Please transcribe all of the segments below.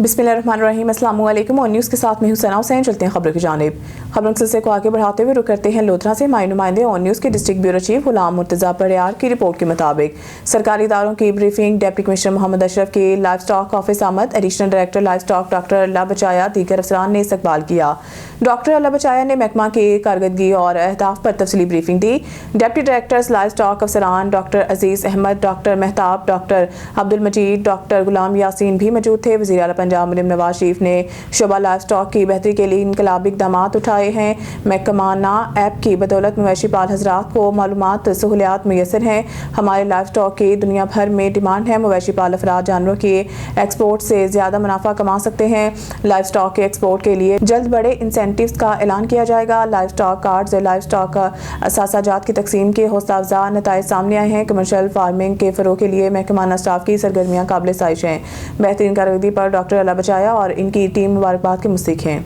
बिस्मिल्लाहिर्रहमानिर्रहीम। अस्सलाम वालेकुम। और न्यूज़ के साथ मैं हूं सना हुसैन। चलते हैं खबरों की जानिब। खबरों के सिलसिले को आगे बढ़ाते हुए रुक करते हैं लोधरा से। हमारे नुमाइंदे और न्यूज़ के district bureau chief Ghulam Murtaza Pariyar की रिपोर्ट के मुताबिक सरकारी इदारों की briefing. Deputy commissioner Mohammad Ashraf की लाइफ स्टॉक ऑफिस आमद। Additional director livestock doctor Allah Bachaya दीगर अफसरान ने इस्तकबाल किया। डॉक्टर अल्लाह बचाया ने महकमा की कारकर्दगी और अहदाफ पर तफसीली ब्रीफिंग दी। डिप्टी डायरेक्टर्स लाइफ स्टॉक अफसरान doctor Aziz Ahmad, doctor Mahtab, doctor Abdul Majeed, doctor Ghulam Yaseen भी मौजूद थे। वज़ीर आला पंजाब मरीम नवाज शरीफ ने शोबा लाइफ स्टॉक की बेहतरी के लिए इनकलाबी इक़दाम उठाए हैं। महकमाना ऐप की बदौलत मवेशी पाल हज़रात को मालूमात सहूलियात मुयसर हैं। हमारे लाइफ स्टॉक की दुनिया भर में डिमांड है। मवेशी पाल अफराद जानवरों की एक्सपोर्ट से ज़्यादा मुनाफा कमा सकते हैं। लाइफ स्टॉक के एक्सपोर्ट के लिए जल्द बड़े इंसेंटिव्स का ऐलान किया जाएगा। Livestock cards, livestock असासाजात की तकसीम के हौसला अफजा नताइज सामने आए हैं। कमर्शियल फार्मिंग के फ़रोग़ के लिए महकमाना स्टाफ की सरगर्मियाँ काबिल साइश हैं। बेहतरीन कारकर्दगी पर डॉक्टर अल्लाह बचाया और इनकी टीम मुबारकबाद के मुस्तहिक़ हैं।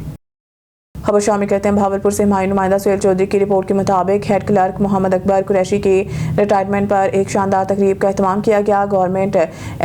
खबर शामिल करते हैं भावलपुर से। हमारे नुमाइंदा सुहेल चौधरी की रिपोर्ट के मुताबिक हेड क्लर्क मोहम्मद अकबर कुरैशी की रिटायरमेंट पर एक शानदार तकरीब का एहतमाम किया गया। गवर्नमेंट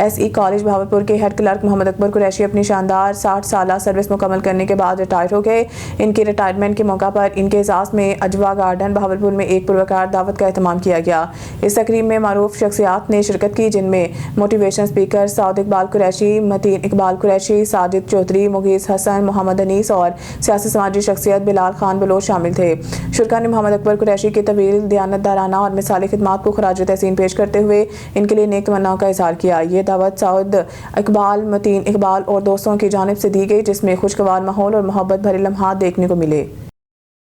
SE कॉलेज भावलपुर के हेड क्लर्क मोहम्मद अकबर कुरैशी अपनी शानदार 60 साल सर्विस मुकम्मल करने के बाद रिटायर हो गए। इनकी रिटायरमेंट के मौका पर इनके एजाज़ में अजवा गार्डन भावलपुर में एक पुरवकार दावत का एहतमाम किया गया। इस तकरीब में मारूफ शख्सियात ने शिरकत की, जिनमें मोटिवेशन स्पीकर साउद इकबाल कुरैशी, मतीन इकबाल कुरैशी, साजिद चौधरी, मुगीज़ हसन, मोहम्मद अनीस और सियासी समाजी शख्सियत बिलाल खान बलोच शामिल थे। शुरका ने मोहम्मद अकबर कुरैशी के तवील, दियानतदाराना और मिसाली खिदमात को खराज तहसीन पेश करते हुए इनके लिए नेक तमन्नाओं का इज़हार किया। ये दावत साउद इकबाल, मतीन इकबाल और दोस्तों की जानिब से दी गई, जिसमें खुशगवार माहौल और मोहब्बत भरे लम्हात देखने को मिले।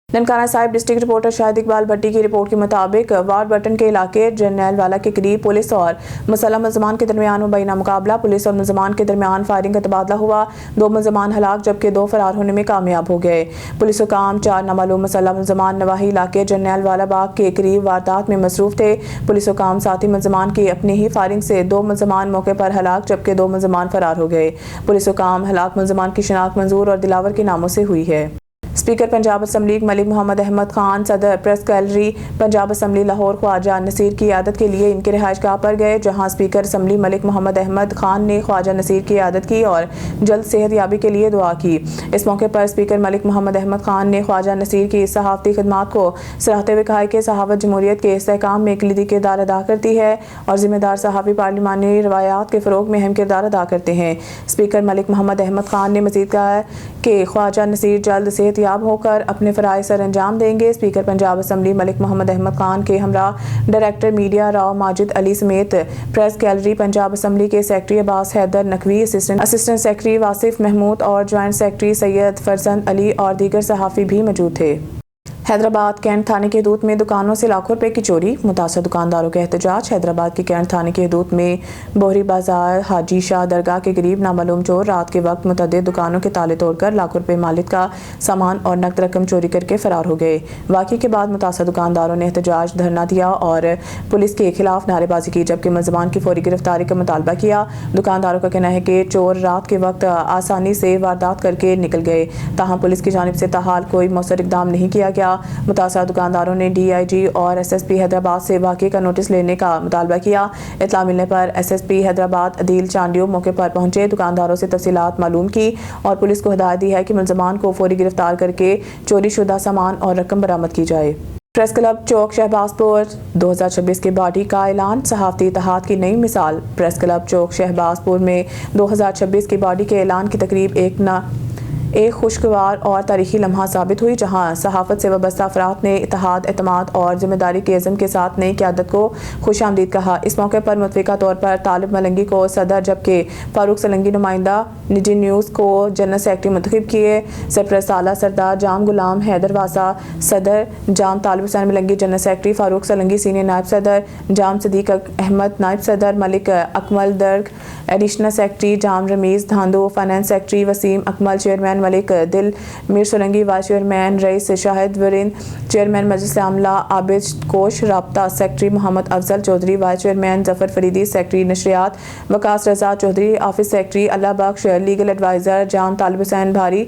ननकाना साहिब डिस्ट्रिक्ट रिपोर्टर शाहिद इकबाल भट्टी की रिपोर्ट के मुताबिक वार्ड बटन के इलाके जरनैल वाला के करीब पुलिस और मुसल्लह मुलजमान के दरमियान मुबैना मुकाबला। पुलिस और मुलजमान के दरमियान फायरिंग का तबादला हुआ। 2 मुलजमान हलाक जबकि 2 फरार होने में कामयाब हो गए। पुलिस हुकाम 4 नामालूम मुसल्लह मुलजमान नवाही इलाके जरनैल वाला बाग के करीब वारदात में मसरूफ थे। पुलिस हुकाम साथी मुलजमान की अपनी ही फायरिंग से 2 मुलजमान मौके पर हलाक जबकि 2 मुलजमान फरार हो गए। पुलिस हुकाम हलाक मुलजमान की शिनाख्त मंजूर और दिलावर के नामों से हुई है। स्पीकर पंजाब असम्बली मलिक मोहम्मद अहमद खान सदर press gallery Punjab assembly Lahore Khwaja Nasir की आदत के लिए इनके रिहाइशगाह पर गए, जहां स्पीकर असम्बली मलिक मोहम्मद अहमद खान ने ख्वाजा नसीर की आदत की और जल्द सेहत याबी के लिए दुआ की। इस मौके पर स्पीकर मलिक मोहम्मद अहमद खान ने ख्वाजा नसीर की सहाफ़ती खिदमात को सराहते हुए कहा कि सहावत जमहूरियत के इस्तेहकाम में कलीदी किरदार अदा करती है और जिम्मेदार सहाफ़ी पार्लिमानी रवायात के फ़रोग़ में अहम किरदार अदा करते हैं। स्पीकर मलिक मोहम्मद अहमद खान ने मज़ीद कहा कि ख्वाजा नसीर जल्द सेहत याब होकर अपने फ़राइज़ सर अंजाम देंगे। स्पीकर पंजाब असम्बली मलिक मोहम्मद अहमद खान के हमरा डायरेक्टर मीडिया राव माजिद अली समेत प्रेस गैलरी पंजाब असम्बली के secretary Abbas Haider Naqvi, assistant secretary Wasif Mahmood और ज्वाइंट सेक्रेटरी सैयद फरजंद अली और दीगर सहाफ़ी भी मौजूद थे। हैदराबाद कैंट थाने की हदूद में दुकानों से लाखों रुपए की चोरी, मुतासर दुकानदारों का एहतजाज। हैदराबाद की कैंट थाने की हदूद में बोहरी बाजार हाजी शाह दरगाह के करीब नामालूम चोर रात के वक्त मुतअद्दिद दुकानों के ताले तोड़कर लाखों रुपए मालिक का सामान और नकद रकम चोरी करके फरार हो गए। वाक़े के बाद मुतासर दुकानदारों ने एहतजाज धरना दिया और पुलिस के खिलाफ नारेबाजी की, जबकि मुलजमान की फौरी गिरफ्तारी का मुतालबा किया। दुकानदारों का कहना है कि चोर रात के वक्त आसानी से वारदात करके निकल गए, ताहम पुलिस की जानिब से ताहाल कोई मौसर इक़दाम नहीं किया गया। मुतासर दुकानदारों ने DIG और SSP हैदराबाद से वाक़े का नोटिस लेने का मुतालबा किया। इत्तला मिलने पर SSP हैदराबाद अदील चांडियो मौके पर पहुंचे, दुकानदारों से तफसीलात मालूम की और पुलिस को हिदायत दी है कि मुलजमान को फौरी गिरफ्तार करके चोरी शुदा सामान और रकम बरामद की जाए। प्रेस क्लब चौक शहबाजपुर 2026 के बॉडी का ऐलान, सहाफ़ती इत्तेहाद की नई मिसाल। प्रेस क्लब चौक शहबाजपुर में 2026 की बॉडी के ऐलान की तकरीब एक खुशगवार और तारीखी लम्हा साबित हुई, जहां सहाफ़त से वाबस्ता अफराद ने इत्तेहाद, एतमाद और जिम्मेदारी के इज़्म के साथ नई क़यादत को खुशामदीद कहा। इस मौके पर मुतफ़िका तौर पर तालिब मलंगी को सदर जबकि फ़ारूक सलंगी नुमाइंदा निजी न्यूज़ को जनरल सेक्रेटरी मुंतखब किए। सरपरस्त आला सरदार जाम गुलाम हैदर वासा सदर, Jam Talib Hussain Malangi general secretary, Farooq Salangi senior नायब सदर, जाम सदीक अहमद नायब सदर, Malik Akmal Darg additional secretary, Jam Rameez Dhandho finance secretary, Waseem Akmal chairman, Malik Dil Mir Solangi vice chairman, Raees Shahid Warind chairman, मजलिस आमला आबिद कोश, राब्ता secretary Mohammad Afzal Chaudhry, vice chairman Zafar Faridi, secretary नशरियात Waqas Raza Chaudhry, office secretary Allah Bakhsh, legal adviser Jam Talib Hussain भारी,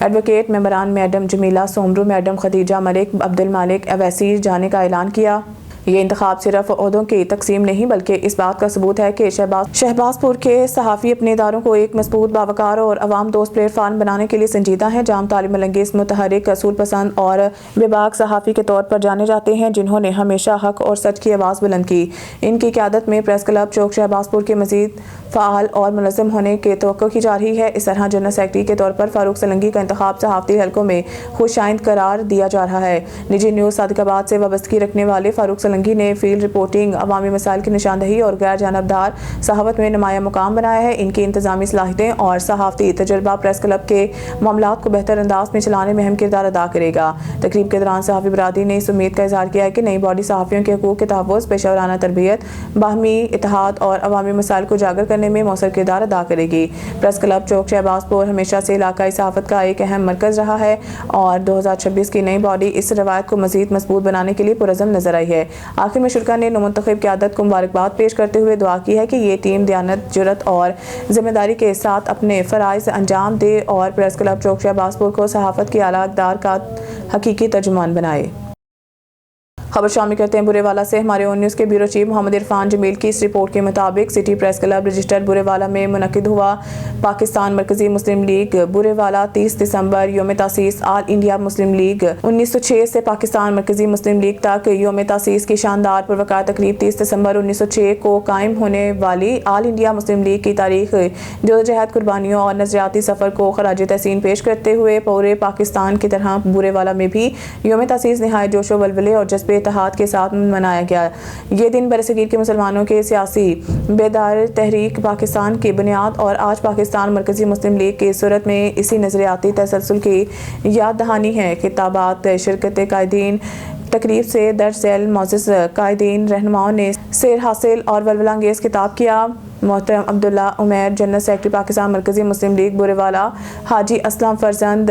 एडवोकेट मेंबरान मैडम जमीला सोमरू, मैडम खदीजा मलिक, अब्दुल मालिक अवैसी जाने का ऐलान किया। یہ انتخاب صرف عہدوں کی تقسیم نہیں بلکہ اس بات کا ثبوت ہے کہ شہباز پور کے صحافی اپنے اداروں کو ایک مضبوط، باوقار اور عوام دوست پلیٹ فارم بنانے کے لیے سنجیدہ ہیں۔ جام تعلیم انگیز، متحرک، اصول پسند اور بے باک صحافی کے طور پر جانے جاتے ہیں جنہوں نے ہمیشہ حق اور سچ کی آواز بلند کی۔ ان کی قیادت میں پریس کلب چوک شہباز پور کے مزید فعال اور منظم ہونے کی توقع کی جا رہی ہے۔ اس طرح جنرل سیکرٹری کے طور پر فاروق سلنگی کا انتخاب صحافتی حلقوں میں خوش آئند قرار دیا جا رہا ہے۔ نجی نیوز صادق آباد سے وابستگی رکھنے والے فاروق سلنگی نے فیلڈ رپورٹنگ، عوامی مسائل کی نشاندہی اور غیر جانبدار صحافت میں نمایاں مقام بنایا ہے۔ ان کی انتظامی صلاحیتیں اور صحافتی تجربہ پریس کلب کے معاملات کو بہتر انداز میں چلانے میں اہم کردار ادا کرے گا۔ تقریب کے دوران صحافی برادری نے اس امید کا اظہار کیا ہے کہ نئی باڈی صحافیوں کے حقوق کے تحفظ، پیشہ ورانہ تربیت، باہمی اتحاد اور عوامی مسائل کو اجاگر کرنے میں مؤثر کردار ادا کرے گی۔ پریس کلب چوک شہباز پور ہمیشہ سے علاقائی صحافت کا ایک اہم مرکز رہا ہے اور 2026 کی نئی باڈی اس روایت کو مزید مضبوط بنانے کے لیے پرعزم نظر آئی ہے۔ آخر میں شرکا نے نومنتخب قیادت کو مبارکباد پیش کرتے ہوئے دعا کی ہے کہ یہ ٹیم دیانت، جرأت اور ذمہ داری کے ساتھ اپنے فرائض انجام دے اور پریس کلب چوک شہباز پور کو صحافت کی اعلیٰ اقدار کا حقیقی ترجمان بنائے۔ خبر شامل کرتے ہیں برے والا سے۔ ہمارے اون نیوز کے بیورو چیف محمد عرفان جمیل کی اس رپورٹ کے مطابق سٹی پریس کلب رجسٹر برے والا میں منعقد ہوا پاکستان مرکزی مسلم لیگ برے والا 30 دسمبر یوم تاسیس آل انڈیا مسلم لیگ 1906 سے پاکستان مرکزی مسلم لیگ تک یوم تاسیس کی شاندار پروقار تقریب 30 دسمبر 1906 کو قائم ہونے والی آل انڈیا مسلم لیگ کی تاریخ، جدوجہد، قربانیوں اور نظریاتی سفر کو خراج تحسین پیش کرتے ہوئے پورے پاکستان کی طرح برے والا میں بھی یوم تاسیس نہایت جوش و ولولے اور جذبے اتحاد کے ساتھ منایا گیا۔ یہ دن برصغیر کے مسلمانوں کے سیاسی بیدار تحریک پاکستان کی بنیاد اور آج پاکستان مرکزی مسلم لیگ کی صورت میں اسی نظریاتی تسلسل کی یاد دہانی ہے۔ خطابات، شرکت قائدین، تقریب سے درج ذیل معزز قائدین رہنماؤں نے سیر حاصل اور ولولہ انگیز خطاب کیا۔ محترم عبداللہ عمیر، جنرل سیکرٹری پاکستان مرکزی مسلم لیگ برے والا، حاجی اسلم فرزند،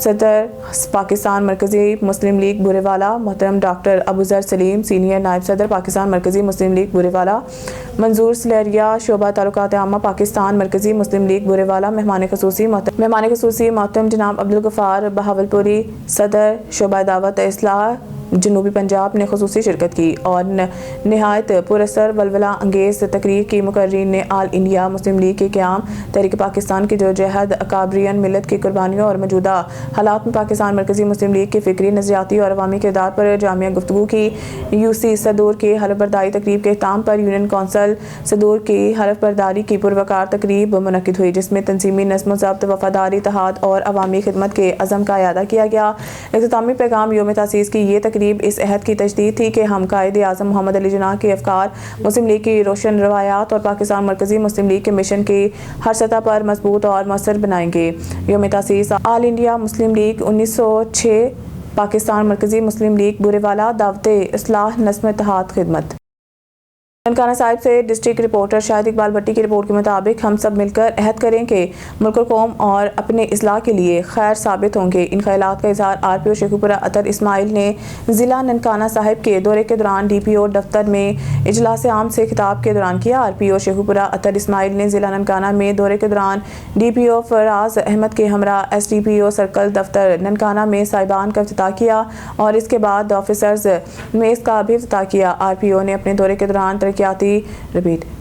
صدر پاکستان مرکزی مسلم لیگ برے والا، محترم ڈاکٹر ابو ذر سلیم، سینئر نائب صدر پاکستان مرکزی مسلم لیگ برے والا، منظور سلیریا، شعبہ تعلقات عامہ پاکستان مرکزی مسلم لیگ برے والا، مہمان خصوصی محترم جناب عبدالغفار بہاولپوری، صدر شعبہ دعوت اصلاح جنوبی پنجاب نے خصوصی شرکت کی اور نہایت پراثر ولولہ انگیز تقریر کی مقررین نے آل انڈیا مسلم لیگ کے قیام، تحریک پاکستان کی جدوجہد، اکابرین ملت کی قربانیوں اور موجودہ حالات میں پاکستان مرکزی مسلم لیگ کے فکری، نظریاتی اور عوامی کردار پر جامع گفتگو کی۔ یو سی صدور کی حلف برداری تقریب کے اختتام پر یونین کونسل صدور کی حلف برداری کی پروقار تقریب منعقد ہوئی جس میں تنظیمی نظم و ضبط، وفاداری، اتحاد اور عوامی خدمت کے عزم کا اعادہ کیا گیا۔ اختتامی پیغام یوم تاسیس کی یہ تقریب اس عہد کی تجدید تھی کہ ہم قائد اعظم محمد علی جناح کے افکار، مسلم لیگ کی روشن روایات اور پاکستان مرکزی مسلم لیگ کے مشن کی ہر سطح پر مضبوط اور مؤثر بنائیں گے۔ یوم تاسیس آل انڈیا مسلم لیگ 1906 پاکستان مرکزی مسلم لیگ برے والا، دعوت اصلاح، نظم، اتحاد، خدمت۔ ننکانہ صاحب سے ڈسٹرکٹ رپورٹر شاہد اقبال بھٹی کی رپورٹ کے مطابق ہم سب مل کر عہد کریں کہ ملک و قوم اور اپنے اصلاح کے لیے خیر ثابت ہوں گے۔ ان خیالات کا اظہار آر پی او شیخوپورہ اطہر اسماعیل نے ضلع ننکانہ صاحب کے دورے کے دوران ڈی پی او دفتر میں اجلاس عام سے خطاب کے دوران کیا۔ آر پی او شیخوپورہ اطہر اسماعیل نے ضلع ننکانہ میں دورے کے دوران ڈی پی او فراز احمد کے ہمراہ ایس ڈی پی او سرکل دفتر ننکانہ میں سائبان کا افتتاح کیا اور اس کے بعد آفیسرز میز کا بھی افتتاح کیا۔ آر پی او نے اپنے دورے کے دوران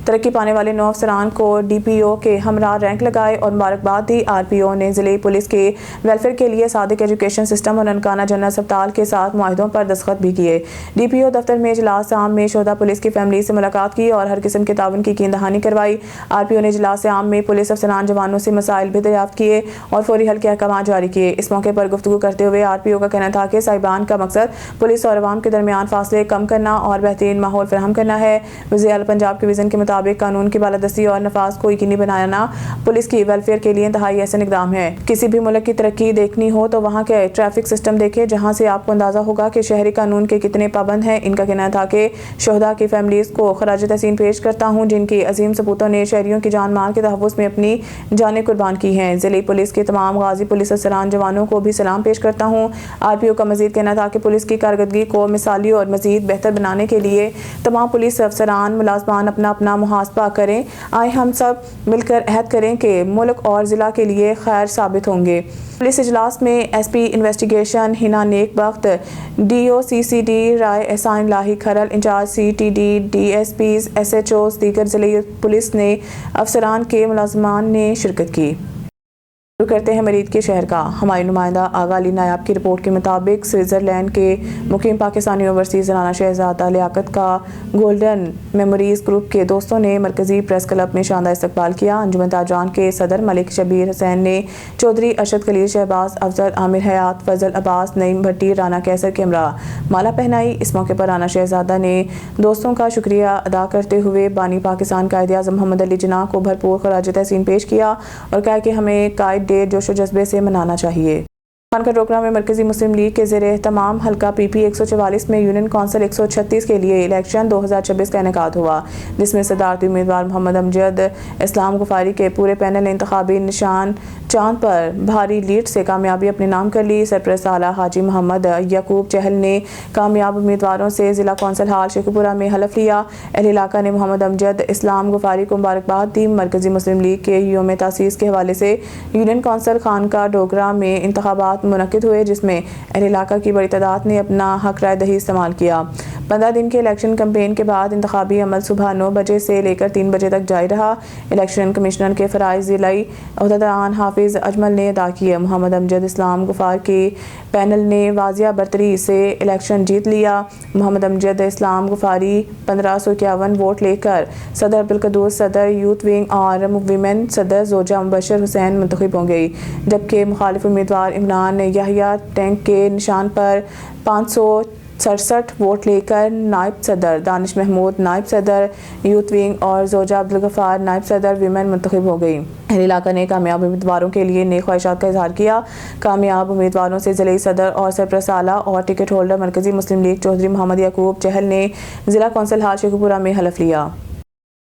ترقی پانے والے 9 افسران کو ڈی پی او کے ہمراہ رینک لگائے اور مبارکباد دی۔ آر پی او نے ضلعی پولیس کے ویلفیئر کے لیے صادق ایجوکیشن سسٹم اور ننکانہ جنرل اسپتال کے ساتھ معاہدوں پر دستخط بھی کیے۔ ڈی پی او دفتر میں اجلاس عام میں شہداء پولیس کی فیملی سے ملاقات کی اور ہر قسم کے تعاون کی یقین دہانی کروائی۔ آر پی او نے اجلاس عام میں پولیس افسران جوانوں سے مسائل بھی دریافت کیے اور فوری حل کے احکامات جاری کیے۔ اس موقع پر گفتگو کرتے ہوئے آر پی او کا کہنا تھا کہ سائبان کا مقصد پولیس اور عوام کے درمیان فاصلے کم کرنا اور بہترین ماحول فراہم کرنا ہے۔ وزیر اعلیٰ پنجاب کے وژن کے مطابق قانون کی بالادستی اور نفاذ کو یقینی بنانا پولیس کی ویلفیئر کے لیے انتہائی احسن اقدام ہے۔ کسی بھی ملک کی ترقی دیکھنی ہو تو وہاں کے ٹریفک سسٹم دیکھیں جہاں سے آپ کو اندازہ ہوگا کہ شہری قانون کے کتنے پابند ہیں۔ ان کا کہنا تھا کہ شہداء کی فیملیز کو خراج تحسین پیش کرتا ہوں جن کی عظیم سپوتوں نے شہریوں کی جان مال کے تحفظ میں اپنی جانیں قربان کی ہیں۔ ضلعی پولیس کے تمام غازی پولیس افسران جوانوں کو بھی سلام پیش کرتا ہوں۔ آر پی او کا مزید کہنا تھا کہ پولیس کی کارکردگی کو مثالی اور مزید بہتر بنانے کے لیے تمام پولیس افسران ملازمان اپنا محاسبہ کریں. آئے ہم سب مل کر عہد کریں کہ ملک اور ضلع کے لیے خیر ثابت ہوں گے. پولیس اجلاس میں ایس پی انویسٹیگیشن ہنا نیک بخت, ڈی او سی C D Rai Ehsan Elahi Kharal, in charge C T D, D S Ps, S H Os, دیگر ضلعی پولیس نے افسران کے ملازمان نے شرکت کی. شروع کرتے ہیں مرید کے شہر کا. ہماری نمائندہ آغا علی نایاب کی رپورٹ کے مطابق سوئٹزرلینڈ کے مقیم پاکستانی اوورسیز زنانہ شہزادہ لیاقت کا گولڈن میموریز گروپ کے دوستوں نے مرکزی پریس کلب میں شاندار استقبال کیا. انجمن تاجران کے صدر ملک شبیر حسین نے چودھری ارشد خلیل, شہباز افضل, عامر حیات, فضل عباس, نعیم بھٹی, رانا کیسر کے ہمراہ مالا پہنائی. اس موقع پر رانا شہزادہ نے دوستوں کا شکریہ ادا کرتے ہوئے بانی پاکستان قائد اعظم محمد علی جناح کو بھرپور خراج تحسین پیش کیا اور کہا کہ ہمیں قائد ڈے جوش و جذبے سے منانا چاہیے. خانقاہ ڈوگرہ میں مرکزی مسلم لیگ کے زیر اہتمام حلقہ پی پی 144 میں یونین کونسل 136 کے لیے الیکشن 2026 کا انعقاد ہوا, جس میں صدارتی امیدوار محمد امجد اسلام غفاری کے پورے پینل نے انتخابی نشان چاند پر بھاری لیڈ سے کامیابی اپنے نام کر لی. سرپرست اعلیٰ حاجی محمد یعقوب چہل نے کامیاب امیدواروں سے ضلع کونسل ہال شیخو پورہ میں حلف لیا. اہل علاقہ نے محمد امجد اسلام غفاری کو مبارکباد دی. مرکزی مسلم لیگ کے یوم تاسیس کے حوالے سے یونین کونسل خانقاہ ڈوگرہ میں انتخابات منعقد ہوئے, جس میں اہل علاقہ کی بڑی تعداد نے اپنا حق رائے دہی استعمال کیا. 15 دن کے الیکشن کمپین کے بعد انتخابی عمل صبح 9 بجے سے لے کر 3 بجے تک جاری رہا. الیکشن کمشنر کے فرائض ضلعی عہدیداران حافظ اجمل نے ادا کیے. محمد امجد اسلام غفار کے پینل نے واضح برتری سے الیکشن جیت لیا. محمد امجد اسلام غفاری 1551 ووٹ لے کر صدر عبدالقدوس, صدر یوتھ ونگ اور ویمن صدر زوجہ مبشر حسین منتخب ہو گئی, جبکہ مخالف امیدوار عمران یحییٰ ٹینک کے نشان پر 567 ووٹ لے کر نائب صدر, دانش محمود نائب صدر یوتھ ونگ اور زوجہ عبدالغفار نائب صدر ویمن منتخب ہو گئی. اہل علاقہ نے کامیاب امیدواروں کے لیے نیک خواہشات کا اظہار کیا. کامیاب امیدواروں سے ضلعی صدر اور سرپرست اعلیٰ اور ٹکٹ ہولڈر مرکزی مسلم لیگ چودھری محمد یعقوب چہل نے ضلع کونسل ہال شیخو پورہ میں حلف لیا.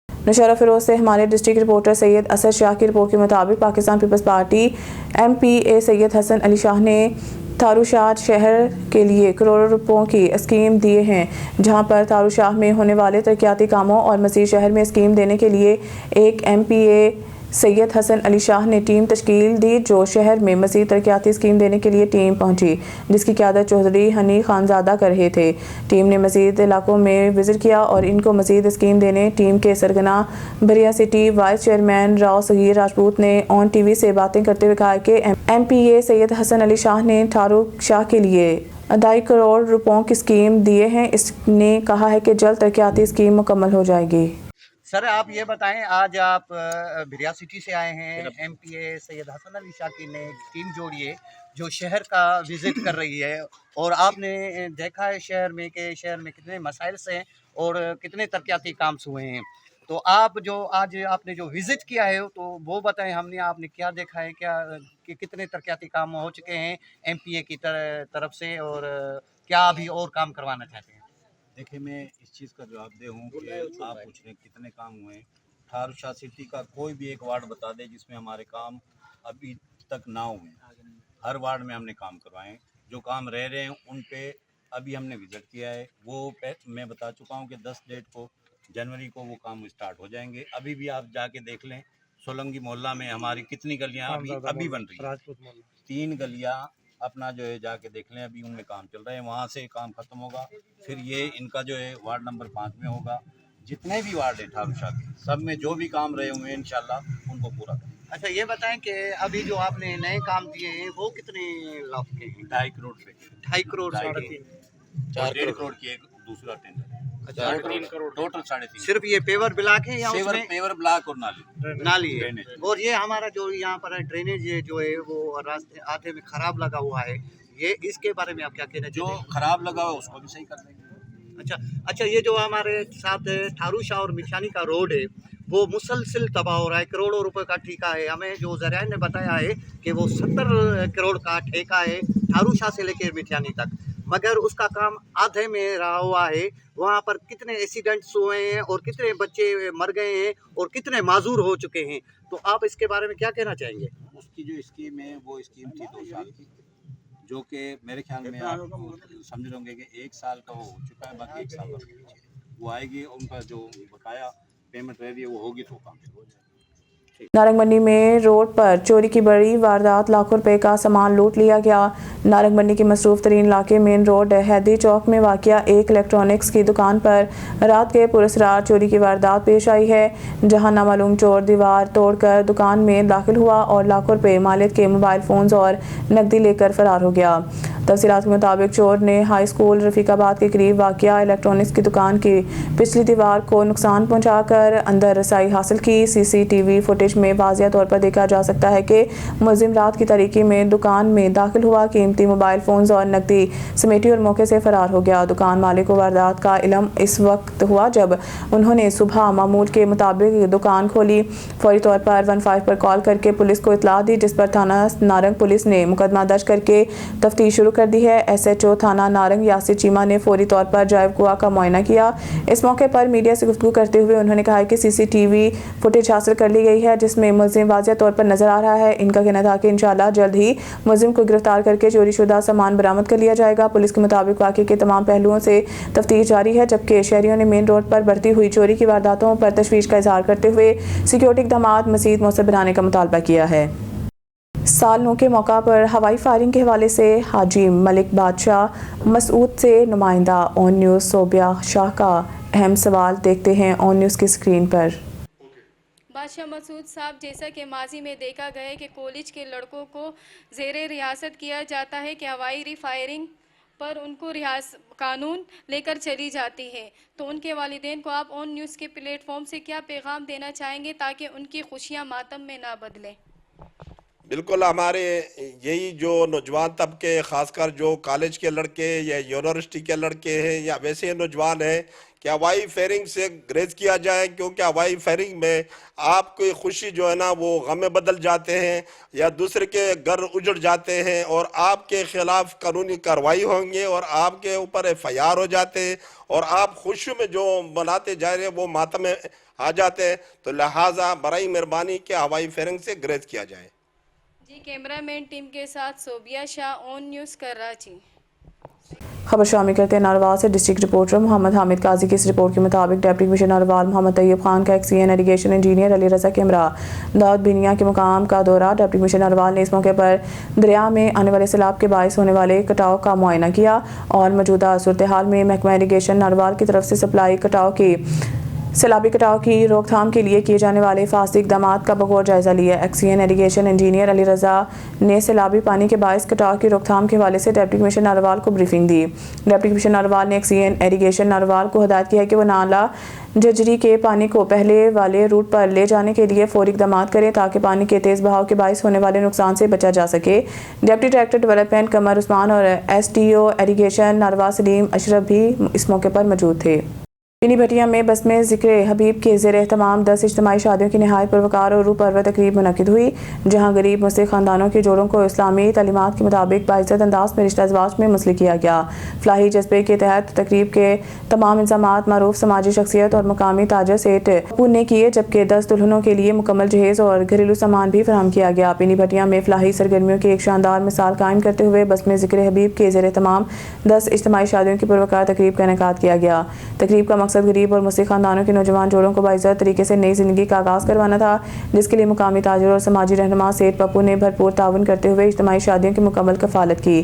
نشارہ فیروز سے ہمارے ڈسٹرکٹ رپورٹر سید اسد شاہ کی رپورٹ کے مطابق Pakistan Peoples Party M P A Syed Hasan Ali Shah نے تھاروشاہ شہر کے لیے کروڑوں روپوں کی اسکیم دیے ہیں, جہاں پر تھاروشاہ میں ہونے والے ترقیاتی کاموں اور مزید شہر میں اسکیم دینے کے لیے ایک M P A Syed Hasan Ali Shah نے ٹیم تشکیل دی, جو شہر میں مزید ترقیاتی اسکیم دینے کے لیے ٹیم پہنچی, جس کی قیادت چودھری ہنی خانزادہ کر رہے تھے. ٹیم نے مزید علاقوں میں وزٹ کیا اور ان کو مزید اسکیم دینے. ٹیم کے سرگنا بریا سٹی وائس چیئرمین راؤ صغیر راجپوت نے آن ٹی وی سے باتیں کرتے ہوئے کہا کہ M P A Syed Hasan Ali Shah نے تھارو شاہ کے لیے 2.5 کروڑ روپوں کی اسکیم دیے ہیں. اس نے کہا ہے کہ جلد ترقیاتی اسکیم مکمل ہو جائے گی. سر آپ یہ بتائیں, آج آپ بریا سٹی سے آئے ہیں, M P A Syed Hasan Ali شاہ کی نے ایک ٹیم جوڑی ہے جو شہر کا وزٹ کر رہی ہے, اور آپ نے دیکھا ہے شہر میں کہ شہر میں کتنے مسائل سے ہیں اور کتنے ترقیاتی کام ہوئے ہیں. تو آپ جو آج آپ نے جو وزٹ کیا ہے تو وہ بتائیں آپ نے کیا دیکھا ہے, کیا کہ کتنے ترقیاتی کام ہو چکے ہیں ایم پی اے کی طرف سے, اور کیا ابھی اور کام کروانا چاہتے ہیں؟ دیکھیں, میں اس چیز کا جواب دے ہوں کہ آپ پوچھ رہے ہیں کتنے کام ہوئے ہیں. تھاروشاہ سٹی کا کوئی بھی ایک وارڈ بتا دے جس میں ہمارے کام ابھی تک نہ ہوئے ہیں. ہر وارڈ میں ہم نے کام کروائے ہیں. جو کام رہ رہے ہیں ان پہ ابھی ہم نے وزٹ کیا ہے. وہ میں بتا چکا ہوں کہ 10 ڈیٹ کو جنوری کو وہ کام اسٹارٹ ہو جائیں گے. ابھی بھی آپ جا کے دیکھ لیں سولنگی محلہ میں ہماری کتنی گلیاں ابھی بن رہی ہیں. 3 گلیاں اپنا جو ہے جا کے دیکھ لیں, ابھی ان میں کام چل رہے ہیں. وہاں سے کام ختم ہوگا, پھر یہ ان کا جو ہے وارڈ نمبر 5 میں ہوگا. جتنے بھی وارڈ ہیں ٹھاروشاہ کے سب میں جو بھی کام رہے ہوئے ہیں انشاءاللہ ان کو پورا کریں. اچھا یہ بتائیں کہ ابھی جو آپ نے نئے کام دیے ہیں وہ کتنے لاکھ کے ہیں؟ 2.5 کروڑ پہ 2.5 کروڑ 4 کروڑ کی ایک دوسرا ٹینڈر ہے. ٹوٹل 3.5 صرف یہ پیور بلاک ہے یا پیور بلاک اور نالی ہے؟ اور یہ ہمارا جو یہاں پر ڈرینیج جو ہے وہ راستے آدھے میں خراب لگا ہوا ہے, یہ اس کے بارے میں آپ کیا کہنا چاہتے ہیں؟ جو خراب لگا ہوا اس کو بھی صحیح کر دیں گے. اچھا یہ جو ہمارے ساتھ تھاروشاہ اور میچانی کا روڈ ہے وہ مسلسل تباہ ہو رہا ہے. کروڑوں روپے کا ٹھیکہ ہے. ہمیں جو ذرائع نے بتایا ہے کہ وہ 70 کروڑ کا ٹھیکہ ہے تھاروشاہ سے لے کے میچانی تک, مگر اس کا کام آدھے میں رہا ہوا ہے. وہاں پر کتنے ایکسیڈنٹس ہوئے ہیں اور کتنے بچے مر گئے ہیں اور کتنے معذور ہو چکے ہیں. تو آپ اس کے بارے میں کیا کہنا چاہیں گے؟ اس کی جو اسکیم ہے وہ اسکیم تھی 2 سال کی, جو کہ میرے خیال میں آپ سمجھ رہے ہوں گے کہ 1 سال کا وہ ہو چکا ہے, باقی 1 سال کا پیچھے وہ آئے گی. ان کا جو بقایا पेमेंट रह रही है वो होगी तो काम शुरू हो जाएगा। नारंग मंडी में रोड पर चोरी की बड़ी वारदात, लाखों रुपए का सामान लूट लिया गया। नारंग मंडी के मसरूफ तरीन इलाके मेन रोड हैदरी चौक में वाक़िया एक इलेक्ट्रॉनिक्स की दुकान पर रात के पुरस्रार चोरी की वारदात पेश आई है, जहां नामालूम चोर दीवार तोड़कर दुकान में दाखिल हुआ और लाखों रुपए मालिक के मोबाइल फ़ोन्स और नकदी लेकर फरार हो गया। तफसीलात के मुताबिक चोर ने हाई स्कूल रफीकाबाद के करीब वाक़िया इलेक्ट्रॉनिक्स की दुकान की पिछली दीवार को नुकसान पहुंचाकर अंदर रसाई हासिल की। सीसीटीवी फुटेज में वाज़िया तौर पर देखा जा सकता है कि मुलजिम रात की तारीकी में दुकान में दाखिल हुआ, कीमती मोबाइल फ़ोन्स और नकदी समेटी और मौके से फरार हो गया। दुकान मालिक को वारदात का इल्म इस वक्त हुआ जब उन्होंने सुबह मामूल के मुताबिक दुकान खोली। फौरी तौर पर 15 पर कॉल करके पुलिस को इतला दी, जिस पर थाना नारंग पुलिस ने मुकदमा दर्ज करके तफ्तीश शुरू कर दी है। SHO थाना नारंग यासिर चीमा ने फौरी तौर पर ड्राइव कुआ का मुआयना किया। इस मौके पर मीडिया से गुफ्तगू करते हुए उन्होंने कहा कि CCTV फुटेज हासिल कर ली गई है, जिसमें मुलजिम वाज़िया तौर पर नजर आ रहा है। इनका कहना था कि इंशाल्लाह जल्द ही मुलजिम को गिरफ्तार करके चोरी शुदा सामान बरामद कर लिया जाएगा। पुलिस के मुताबिक वाक़े के तमाम पहलुओं से तफ्तीश जारी है, जबकि शहरियों ने मेन रोड पर बढ़ती हुई चोरी की वारदातों पर तशवीश का इजहार करते हुए सिक्योरिटी इक़दामात मज़ीद मौसर बनाने का मुतालबा किया है। साल नौ के मौका पर हवाई फायरिंग के हवाले से हाजी मलिक बादशाह मसूद से नुमाइंदा ऑन न्यूज़ सोबिया शाह का अहम सवाल देखते हैं ऑन न्यूज़ की स्क्रीन पर। बादशाह मसूद साहब, जैसा कि माजी में देखा गया है कि कॉलेज के लड़कों को ज़ेरे रियासत किया जाता है कि हवाई रिफायरिंग पर उनको कानून लेकर चली जाती है, तो उनके वालिदैन को आप ऑन न्यूज़ के प्लेटफॉर्म से क्या पैगाम देना चाहेंगे ताकि उनकी खुशियाँ मातम में ना बदलें? बिल्कुल, हमारे यही जो नौजवान तबके, ख़ासकर जो कॉलेज के लड़के या यूनिवर्सिटी के लड़के हैं या वैसे नौजवान हैं कि हवाई फायरिंग से ग्रेज किया जाए, क्योंकि हवाई फायरिंग में आपकी खुशी जो है ना वो गम में बदल जाते हैं या दूसरे के घर उजड़ जाते हैं और आपके ख़िलाफ़ कानूनी कार्रवाई होंगे और आपके ऊपर FIR हो जाते हैं और आप खुशी में जो मनाते जा रहे हैं वो मातम में आ जाते हैं। तो लिहाजा बराई मेहरबानी के हवाई फायरिंग से ग्रेज किया जाए। जी, कैमरामैन टीम के साथ सोबिया शाह, ऑन न्यूज़ कराची। खबर शामिल करते हैं नारवाल से डिस्ट्रिक्ट रिपोर्टर मोहम्मद हामिद काजी की इस रिपोर्ट के मुताबिक डिप्टी कमिश्नर नारवाल मोहम्मद तैयब खान का XCN irrigation engineer Ali Raza के हमरा दाऊद बिनिया के मुकाम का दौरा। डिप्टी कमिश्नर नारवाल ने इस मौके पर दरिया में आने वाले सैलाब के बायस होने वाले कटाव का मुआयना किया और मौजूदा सूरत हाल में महकमा इरिगेशन नारवाल की तरफ से सप्लाई सैलाबी कटाव की रोकथाम के लिए किए जाने वाले फासदी इक़दामात का बगौर जायज़ा लिया। XCN इरिगेशन इंजीनियर अली रजा ने सैलाबी पानी के बायस कटाव की रोकथाम के हवाले से डिप्टी कमिश्नर नारवाल को ब्रीफिंग दी। डिप्टी कमिश्नर नारवाल ने XCN इरिगेशन नारवाल को हिदायत की है कि वह नाला जजरी के पानी को पहले वाले रूट पर ले जाने के लिए फौरी इक़दामात करें ताकि पानी के तेज़ बहाव के बायस होने वाले नुकसान से बचा जा सके। डिप्टी डायरेक्टर डेवलपमेंट कमर उस्मान और SDO irrigation narwhal Salim Ashraf भी इस मौके पर मौजूद थे। पिनी भटिया में बस में ज़िक्र हबीब के ज़ेर एहतमाम 10 इज्तिमाई शादियों की नहायत पुरवकार और रूपर्व तकरीब मुनक़िद हुई, जहाँ गरीब मुस्लिम ख़ानदानों के जोड़ों को इस्लामी तालीमात के मुताबिक बाइज़्ज़त अंदाज में रिश्ता अज़वाज में मुंसलिक किया गया। फलाही जज्बे के तहत तकरीब के तमाम इंतज़ामात मरूफ समाजी शख्सियत और मकामी ताजर सेठ पप्पू ने किए, जबकि 10 दुल्हनों के लिए मुकम्मल जहेज़ और घरेलू सामान भी फराहम किया गया। पिनी भटिया में फलाही सरगर्मियों की एक शानदार मिसाल कायम करते हुए बस में ज़िक्र हबीब के ज़ेर एहतमाम 10 इज्तिमाई शादियों की पुरवकार तकरीब का इनेकाद किया गया। तकरीब का मकसद गरीब और मुस्लिम खानदानों के नौजवान जोड़ों को बाइज़्ज़त तरीके से नई ज़िंदगी का आगाज़ करवाना था, जिसके लिए मुकामी ताजिर और समाजी रहनुमा सेठ पप्पू ने भरपूर ताउन करते हुए इज्तिमाई शादियों की मुकम्मल कफ़ालत की।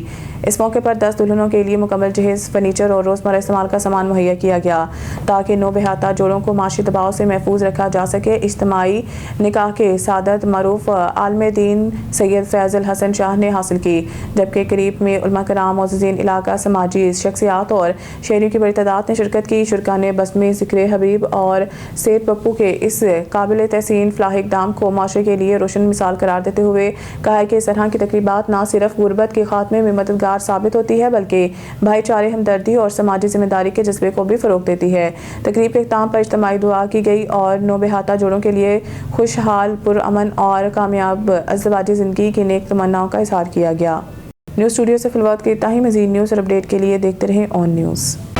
इस मौके पर 10 दुल्हनों के लिए मुकम्मल जहेज़, फर्नीचर और रोज़मर्रा इस्तेमाल का सामान मुहैया किया गया ताकि नौबहाता जोड़ों को माशी दबाव से महफूज रखा जा सके। इज्तिमाई निकाह के सादत मरूफ आलम दीन सैयद फैज़ल हसन शाह ने हासिल की, जबकि करीब में उलमा कराम, मोअज़्ज़िज़ीन इलाका, समाजी शख्सियात और शहरियों की बड़ी तादाद ने शिरकत की। शुरका ने बस में ज़िक्र हबीब और सेठ पप्पू के इस काबिल तहसीन फलाही इक़दाम को माशरे के लिए रोशन मिसाल करार देते हुए कहा है कि इस तरह की तकरीबात न सिर्फ गुर्बत के खात्मे में मददगार साबित होती है, बल्कि भाईचारे, हमदर्दी और समाजी जिम्मेदारी के जज्बे को भी फ़रोग़ देती है। तकरीब के इख्तिताम पर इज्तिमाई दुआ की गई और नौबहाता जोड़ों के लिए खुशहाल, पुरअमन और कामयाब अज़दवाजी ज़िंदगी की नेक तमन्नाओं का इज़हार किया गया। न्यूज़ स्टूडियो से फिलहाल के इतना ही। मज़ीद न्यूज़ और अपडेट के लिए देखते रहें ऑन न्यूज़।